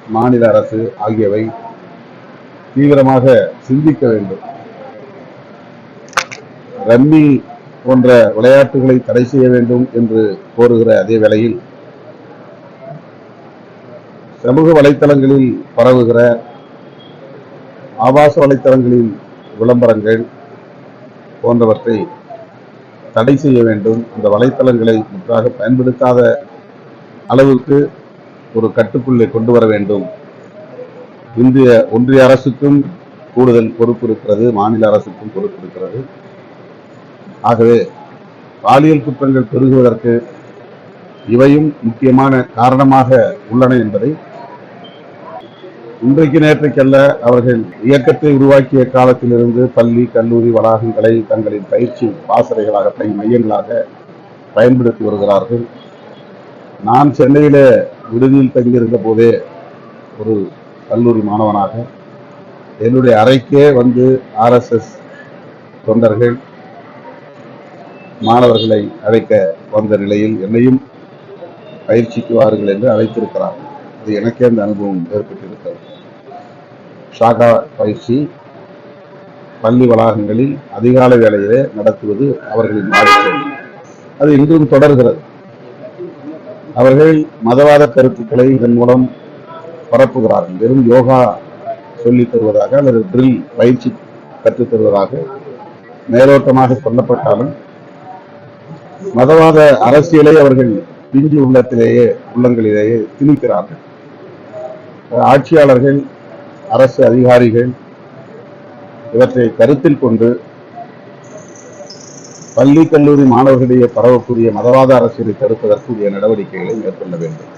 மாநில அரசு ஆகியவை தீவிரமாக சிந்திக்க வேண்டும். ரம்மி போன்ற விளையாட்டுகளை தடை செய்ய வேண்டும் என்று கோருகிற அதே வேளையில் சமூக வலைத்தளங்களில் பரவுகிற ஆபாச வலைத்தளங்களில் விளம்பரங்கள் போன்றவற்றை தடை செய்ய வேண்டும். அந்த வலைத்தளங்களை முற்றாக பயன்படுத்தாத அளவுக்கு ஒரு கட்டுக்குள்ளே கொண்டு வர வேண்டும். இந்திய ஒன்றிய அரசுக்கும் கூடுதல் பொறுப்பு இருக்கிறது, மாநில அரசுக்கும் பொறுப்பு இருக்கிறது. ஆகவே பாலியல் குற்றங்கள் பெருகுவதற்கு இவையும் முக்கியமான காரணமாக உள்ளன என்பதை இன்றைக்கு நேற்றைக்கல்ல, அவர்கள் இயக்கத்தை உருவாக்கிய காலத்திலிருந்து பள்ளி கல்லூரி வளாகங்களை தங்களின் பயிற்சி பாசறைகளாக மையங்களாக பயன்படுத்தி வருகிறார்கள். நான் சென்னையில விடுதியில் தங்கியிருந்த போதே ஒரு கல்லூரி மாணவனாக என்னுடைய அறைக்கே வந்து RSS தொண்டர்கள் மாணவர்களை அழைக்க வந்த நிலையில் என்னையும் பயிற்சிக்கு வாருங்கள் என்று அழைத்திருக்கிறார்கள். அது எனக்கே அந்த அனுபவம் ஏற்பட்டிருக்கிறது. ஷாகா பயிற்சி பள்ளி வளாகங்களில் அதிகாலை வேளையிலே நடத்துவது அவர்களின் வாழ்க்கை. அது இன்றும் தொடர்கிறது. அவர்கள் மதவாத கருத்துக்களை இதன் மூலம் பரப்புகிறார்கள். வெறும் யோகா சொல்லித் தருவதாக அல்லது ட்ரில் பயிற்சி கற்றுத் தருவதாக மேலோட்டமாக சொல்லப்பட்டாலும் மதவாத அரசியலை அவர்கள் பிஞ்சு உள்ளங்களிலேயே திணிக்கிறார்கள். ஆட்சியாளர்கள், அரசு அதிகாரிகள் இவற்றை கருத்தில் கொண்டு பள்ளி கல்லூரி மாணவர்களிடையே பரவக்கூடிய மதவாத அரசியலை தடுப்பதற்குரிய நடவடிக்கைகளை மேற்கொள்ள வேண்டும்.